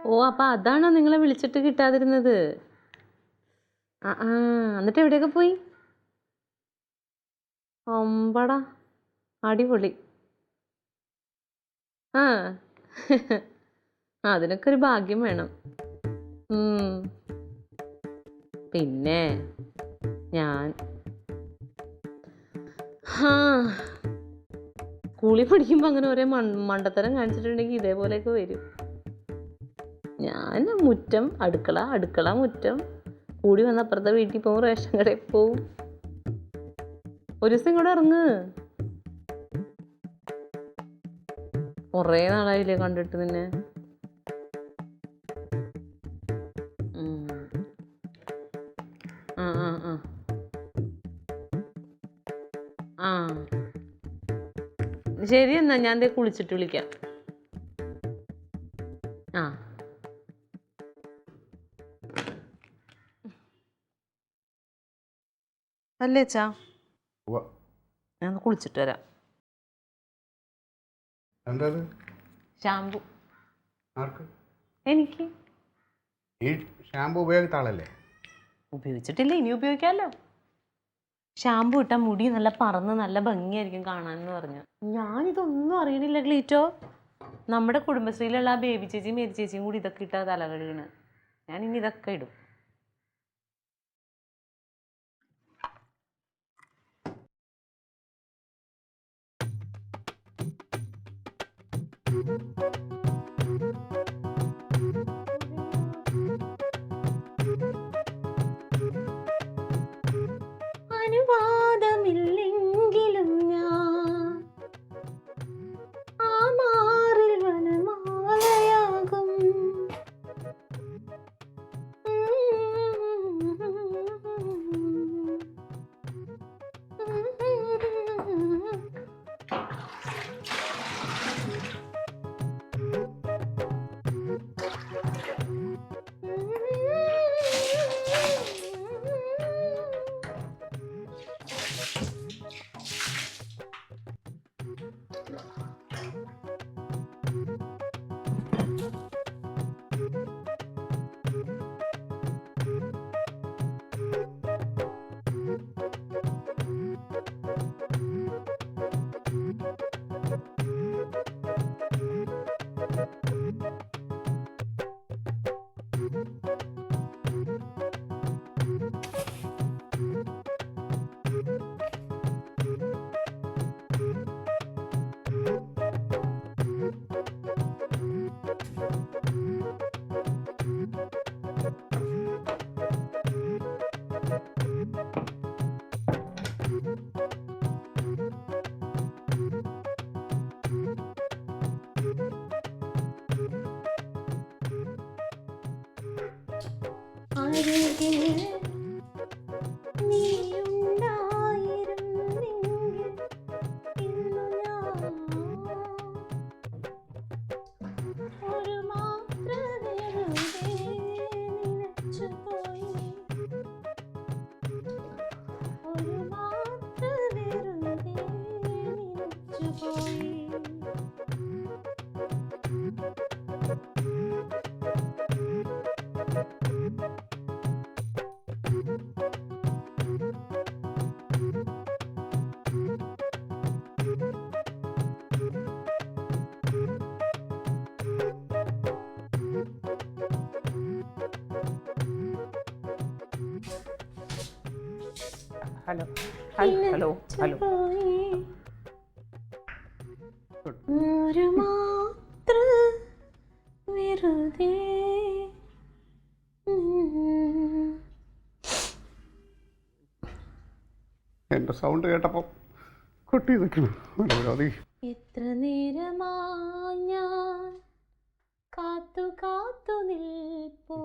ഓ അപ്പം അതാണോ നിങ്ങളെ വിളിച്ചിട്ട് കിട്ടാതിരുന്നത്? ആ ആ എന്നിട്ട് എവിടെയൊക്കെ പോയി? ഒമ്പടാ, അടിപൊളി. ആ അതിനൊക്കെ ഒരു ഭാഗ്യം വേണം. പിന്നെ ഞാൻ സ്കൂളിൽ പഠിക്കുമ്പോൾ അങ്ങനെ ഒരേ മണ്ടത്തരം കാണിച്ചിട്ടുണ്ടെങ്കിൽ ഇതേപോലെയൊക്കെ വരും. ഞാൻ മുറ്റം, അടുക്കള, അടുക്കള, മുറ്റം, കൂടി വന്ന അപ്പുറത്തെ വീട്ടിൽ പോകും, റേഷൻ കടയിൽ പോവും. ഒരു ദിവസം ഇങ്ങോട്ട് ഇറങ്ങ്. കുറേ നാളായില്ലേ കണ്ടിട്ട് നിന്നെ. ആ ആ ആ ആ ശരി, എന്നാ ഞാൻ ദേ കുളിച്ചിട്ട് വിളിക്കാം. ആ അല്ലേ അച്ഛാ, ഞാൻ കുളിച്ചിട്ട് വരാം. ഷാമ്പു എനിക്ക്. ഈ ഷാമ്പു ഉപയോഗിച്ച ആളല്ലേ? ഉപയോഗിച്ചിട്ടില്ല, ഇനി ഉപയോഗിക്കാമല്ലോ. ഷാമ്പു ഇട്ടാൽ മുടി നല്ല പറന്ന് നല്ല ഭംഗിയായിരിക്കും കാണാനെന്ന് പറഞ്ഞു. ഞാനിതൊന്നും അറിയണില്ല ക്ലീറ്റോ. നമ്മുടെ കുടുംബശ്രീയിലുള്ള ആ ബേബി ചേച്ചിയും മേരി ചേച്ചിയും കൂടി ഇതൊക്കെ ഇട്ടാ തല കഴുകണ്. ഞാനിനി ഇതൊക്കെ ഇടും. അനുവാദമില്ലെങ്കിലും ഞാൻ ആ മാറിൽ വനമാലയാകും. Hello hello hello. ഒരു മാത്ര വെറുതെ എൻ്റെ സൗണ്ട് കേട്ടപ്പോൾ കൊട്ടി നിൽക്കണം. എത്ര നേരമായി ഞാൻ കാത്തു കാത്തു നിൽപ്പൂ,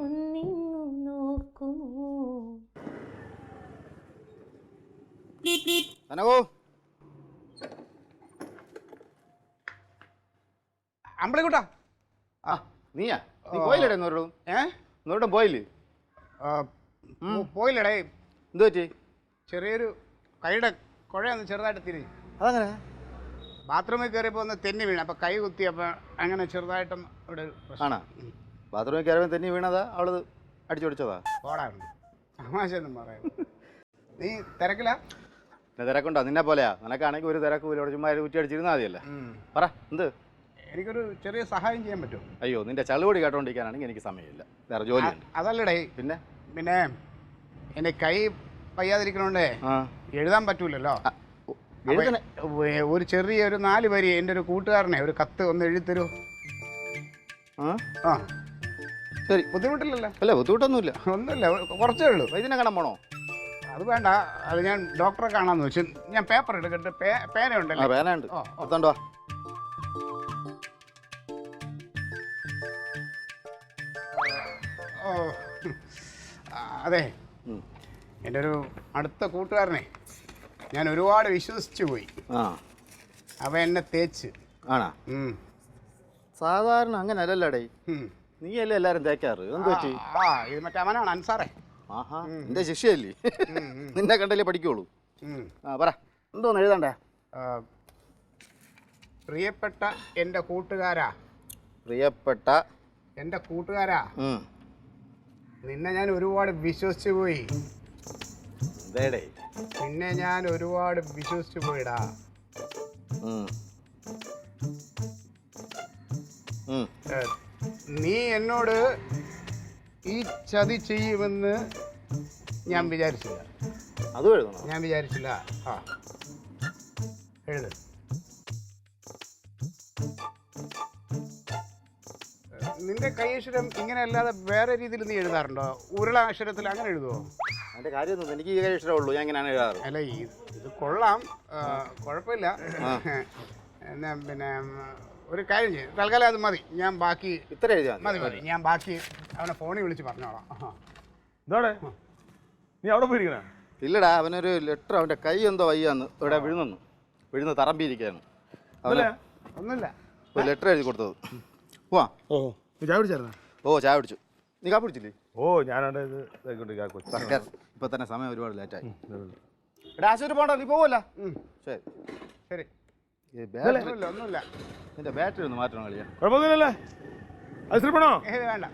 ഒന്നിങ്ങും നോക്കുമോ? അമ്പളിക്കുട്ടാ, നീയാ? നീ പോയില്ലടേ എന്നോരോടും? എന്നോരോടും പോയില്ലേ? പോയില്ലടേ. എന്തു പറ്റി? ചെറിയൊരു കൈയുടെ കുഴയൊന്ന് ചെറുതായിട്ട് തിരിഞ്ഞു. അതങ്ങനെ? ബാത്റൂമിൽ കയറിയപ്പോൾ ഒന്ന് തെന്നി വീണ, അപ്പോൾ കൈ കുത്തിയപ്പോൾ അങ്ങനെ ചെറുതായിട്ടൊന്ന് ഇവിടെ ഒരു പ്രശ്നം. ആണോ ബാത്റൂമിൽ കയറുമ്പോൾ തന്നെ വീണതാ അവള് അടിച്ചോടിച്ചതാ? ഓടാണ് തമാശ ഒന്നും പറയാം. നീ തിരക്കില്ല? തിരക്കുണ്ടോ? നിന്നെ പോലെയാ? നിനക്കാണെങ്കിൽ ഒരു തിരക്ക് പോലും ഇവിടെ ചുമ്മാ കുറ്റി അടിച്ചിരുന്നാൽ മതിയല്ലേ. പറ എന്ത്? എനിക്കൊരു ചെറിയ സഹായം ചെയ്യാൻ പറ്റുമോ? അയ്യോ നിന്റെ ചളുപടി കേട്ടോണ്ടിരിക്കാനാണെങ്കിൽ എനിക്ക് സമയമില്ല, വേറെ ജോലിയുണ്ട്. അതല്ലടേ, പിന്നെ പിന്നെ എൻ്റെ കൈ പയ്യാതിരിക്കണോണ്ടേ എഴുതാൻ പറ്റൂലല്ലോ. ഒരു ചെറിയ ഒരു 4 വരി എൻ്റെ ഒരു കൂട്ടുകാരനെ ഒരു കത്ത് ഒന്ന് എഴുതിത്തരൂ. ആ ശരി. ബുദ്ധിമുട്ടില്ലല്ലോ? അല്ല ബുദ്ധിമുട്ടൊന്നുമില്ല. ഒന്നുമില്ല, കുറച്ചേ ഉള്ളൂ. വൈദ്യനെ കാണാൻ പോണോ? അത് വേണ്ട, അത് ഞാൻ ഡോക്ടറെ കാണാമെന്ന് വെച്ചു. ഞാൻ പേപ്പർ എടുക്കട്ടെ, പേന ഉണ്ടല്ലോ? പേനുണ്ട്. എടുത്തോണ്ടോ. ഓ അതെ, എൻ്റെ ഒരു അടുത്ത കൂട്ടുകാരനെ ഞാൻ ഒരുപാട് വിശ്വസിച്ചു പോയി. അവ എന്നെ തേച്ച്. ആണോ? സാധാരണ അങ്ങനെ അല്ലല്ലോടേ, നീയല്ലേ എല്ലാരും തേക്കാറ്. എന്ത് പറ്റി? ഇത് മറ്റേ അവനാണ് അൻസാറേ. ആഹാ, എന്റെ ശിഷ്യല്ലേ? നിന്നെ കണ്ടല്ലേ പഠിക്കുള്ളൂ. പറ എന്തോന്ന് എഴുതണ്ടേ? പ്രിയപ്പെട്ട എൻ്റെ കൂട്ടുകാരാ. പ്രിയപ്പെട്ട എൻ്റെ കൂട്ടുകാരാ, നിന്നെ ഞാൻ ഒരുപാട് വിശ്വസിച്ചു പോയി. നിന്നെ ഞാൻ ഒരുപാട് വിശ്വസിച്ചു പോയിടാ. നീ എന്നോട് ഈ ചതി ചെയ്യുമെന്ന് ഞാൻ വിചാരിച്ചില്ല. അത് എഴുതണം. ഞാൻ വിചാരിച്ചില്ല. എഴുത്. നിന്റെ കൈയക്ഷരം ഇങ്ങനെ അല്ലാതെ വേറെ രീതിയിൽ നീ എഴുതാറുണ്ടോ? ഉരുള അക്ഷരത്തിൽ അങ്ങനെ എഴുതുമോ? അതിന്റെ കാര്യമൊന്നും എനിക്ക് ഈ അക്ഷരമേ ഉള്ളൂ. ഞാൻ എങ്ങനെയാണ് എഴുതാറ്? അല്ല, ഇത് കൊള്ളാം, കുഴപ്പമില്ല. എന്നാ പിന്നെ ഒരു കാര്യം ചെയ്യും, തൽക്കാലം അത് മതി. ഞാൻ ബാക്കി ഇത്ര എഴുതിയാൽ മതി. ഞാൻ ബാക്കി അവനെ ഫോണിൽ വിളിച്ച് പറഞ്ഞോളാം. എന്താടെ നീ അവിടെ പോയിരിക്കണ? ഇല്ലടാ, അവനൊരു ലെറ്റർ അവന്റെ കൈ എന്തോ വയ്യാന്ന് ഇവിടെ വിഴുന്ന് തറമ്പിയിരിക്കാണ്. ഒന്നുമില്ല, ഒരു ലെറ്റർ എഴുതി കൊടുത്തത്. പോവാ. ഓ നീ ചായ പിടിച്ചായിരുന്ന? ഓ ചായ പിടിച്ചു. നീ കാപ്പി പിടിച്ചില്ലേ? ഓ ഞാനവിടെ ഇപ്പൊ തന്നെ സമയം ഒരുപാട് ലേറ്റായി. ആശുപത്രി പോകണ്ട, നീ പോവല്ല? ശരി ശരി. ഒന്നുമില്ല. നിന്റെ ബാറ്ററി ഒന്ന് മാറ്റണം കളിയാ. കുഴപ്പമൊന്നുമില്ലല്ലേ? അത് ശരി പോണോ? വേണ്ട.